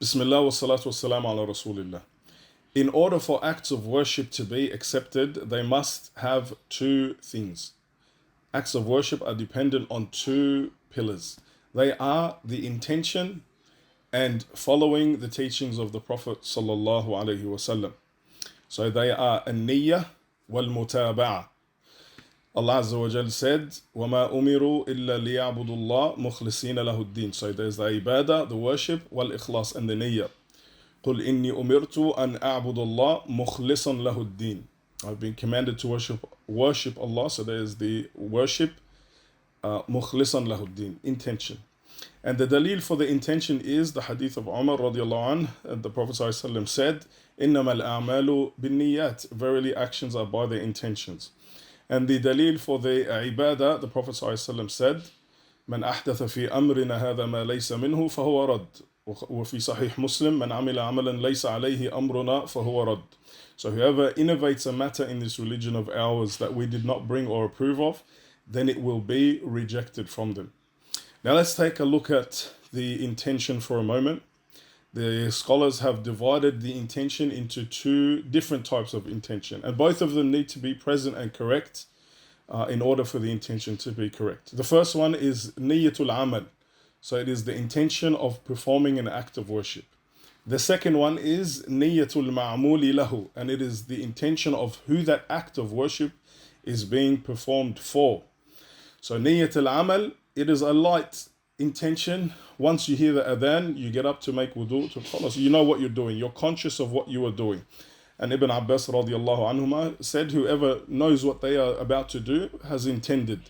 Bismillah wa salatu wa salam ala Rasulillah. In order for acts of worship to be accepted, they must have two things. Acts of worship are dependent on two pillars. They are the intention and following the teachings of the Prophet sallallahu alaihi wasallam. So they are an-niyyah wal-mutaba'ah. Allah Azza wa Jal said, وَمَا أُمِرُوا إِلَّا لِيَعْبُدُوا اللَّهَ مُخْلِصِينَ لَهُ الدِّينَ. So there's the ibadah, the worship, wal-ikhlas, and the niyyah. قُلْ إِنِّي أُمِرْتُ أَنْ أَعْبُدَ اللَّهَ مُخْلِصًا لَهُ الدِّينَ. I've been commanded to worship Allah. So there's the worship, مُخْلِصًا لَهُ الدِّينَ, intention. And the dalil for the intention is the hadith of Umar radiallahu anh. The Prophet ﷺ said, إِنَّمَا الْأَعْمَالُ بِالنِّيَّاتِ. Verily actions are by their intentions. And the dalil for the ibadah, the Prophet ﷺ said, من أحدث في أمرنا هذا ما ليس منه فهو رد. وفي صحيح مسلم من عمل عملا ليس عليه أمرنا فهو رد. So whoever innovates a matter in this religion of ours that we did not bring or approve of, then it will be rejected from them. Now let's take a look at the intention for a moment. The scholars have divided the intention into two different types of intention, and both of them need to be present and correct in order for the intention to be correct. The first one is niyyatul amal. So it is the intention of performing an act of worship. The second one is niyyatul ma'muli lahu, and it is the intention of who that act of worship is being performed for. So niyyatul amal, it is a light intention. Once you hear the adhan, you get up to make wudu, to follow. So you know what you're doing. You're conscious of what you are doing. And Ibn Abbas radiallahu anhuma said, whoever knows what they are about to do has intended.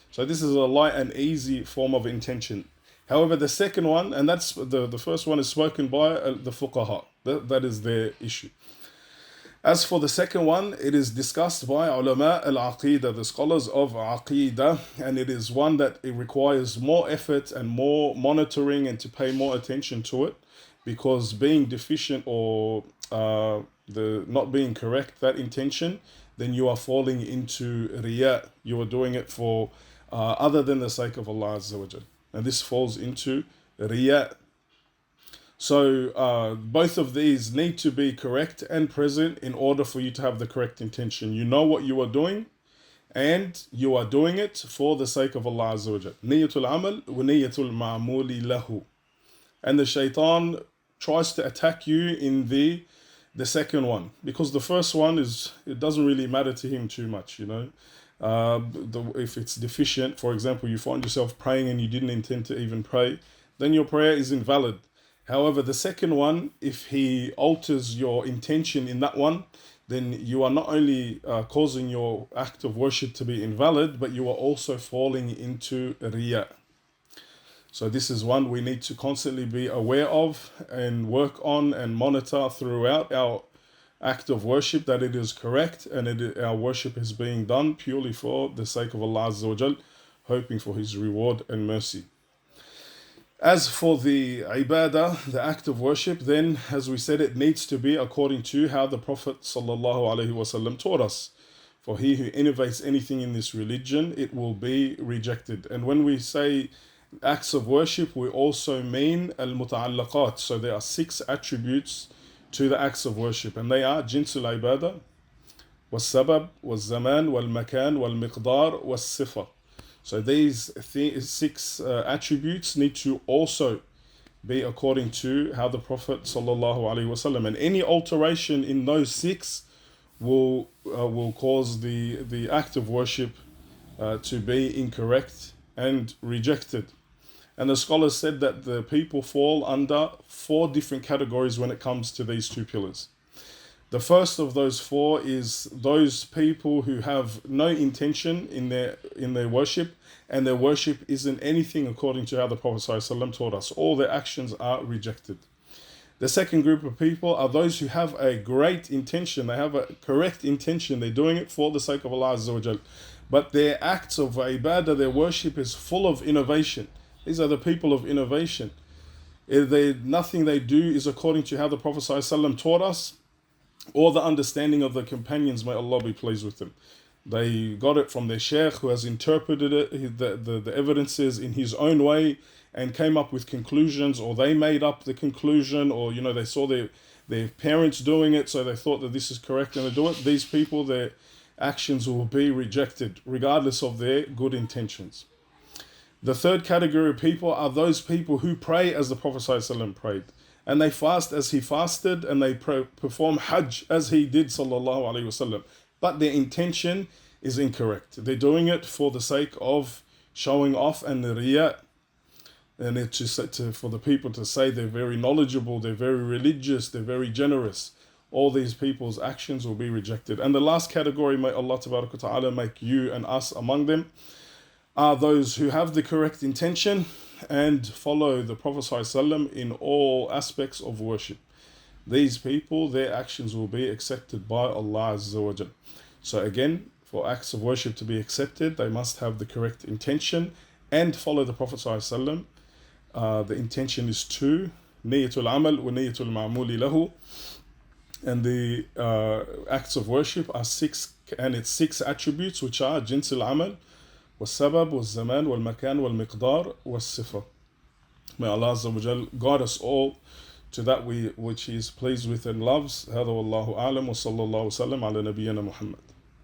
So this is a light and easy form of intention. However, the second one, and that's the first one is spoken by the fuqaha. That is their issue. As for the second one, it is discussed by ulama al-aqidah, the scholars of aqidah, and it is one that it requires more effort and more monitoring and to pay more attention to it, because being deficient or the not being correct, that intention, then you are falling into riya. You are doing it for other than the sake of Allah Azza wa Jal. And this falls into riya. So both of these need to be correct and present in order for you to have the correct intention. You know what you are doing, and you are doing it for the sake of Allah Azza wa Jal. Niyatul amal wa niyatul ma'muli lahu. And the shaitan tries to attack you in the second one, because the first one it doesn't really matter to him too much, you know. If it's deficient, for example, you find yourself praying and you didn't intend to even pray, then your prayer is invalid. However, the second one, if he alters your intention in that one, then you are not only causing your act of worship to be invalid, but you are also falling into riya. So this is one we need to constantly be aware of and work on and monitor throughout our act of worship, that it is correct and our worship is being done purely for the sake of Allah Azza wa Jal, hoping for His reward and mercy. As for the ibadah, the act of worship, then, as we said, it needs to be according to how the Prophet ﷺ taught us. For he who innovates anything in this religion, it will be rejected. And when we say acts of worship, we also mean al-muta'allaqat. So there are 6 attributes to the acts of worship, and they are jinsul ibadah, was-sabab, was-zaman, wal-makan, wal-miqdar, was-sifa. So these 6 attributes need to also be according to how the Prophet ﷺ, and any alteration in those 6 will cause the act of worship to be incorrect and rejected. And the scholars said that the people fall under 4 different categories when it comes to these 2 pillars. The first of those 4 is those people who have no intention in their worship, and their worship isn't anything according to how the Prophet ﷺ taught us. All their actions are rejected. The second group of people are those who have a great intention. They have a correct intention. They're doing it for the sake of Allah Azza wa Jal. But their acts of ibadah, their worship is full of innovation. These are the people of innovation. Nothing they do is according to how the Prophet ﷺ taught us, or the understanding of the companions, may Allah be pleased with them. They got it from their sheikh, who has interpreted it, the evidences in his own way, and came up with conclusions, or they made up the conclusion, or they saw their parents doing it, so they thought that this is correct and they do it. These people, their actions will be rejected regardless of their good intentions. The third category of people are those people who pray as the Prophet ﷺ prayed, and they fast as he fasted, and they perform Hajj as he did sallallahu alaihi wasallam, but their intention is incorrect. They're doing it for the sake of showing off and the riyah, and it's just for the people to say they're very knowledgeable, they're very religious, they're very generous. All these people's actions will be rejected. And the last category, may Allah Tabaraka Ta'ala make you and us among them, are those who have the correct intention and follow the Prophet ﷺ in all aspects of worship. These people, their actions will be accepted by Allah Azza wa Jal. So again, for acts of worship to be accepted, they must have the correct intention and follow the Prophet ﷺ. The intention is two: niyatul amal wa niyatul ma'muli lahu. And the acts of worship are six, and it's six attributes, which are jins al-amal, والسبب والزمان والمكان والمقدار والصفة. May Allah Azza wa Jal guide us all to that which He is pleased with and loves. هذا والله أعلم وصلى الله وسلم على نبينا محمد.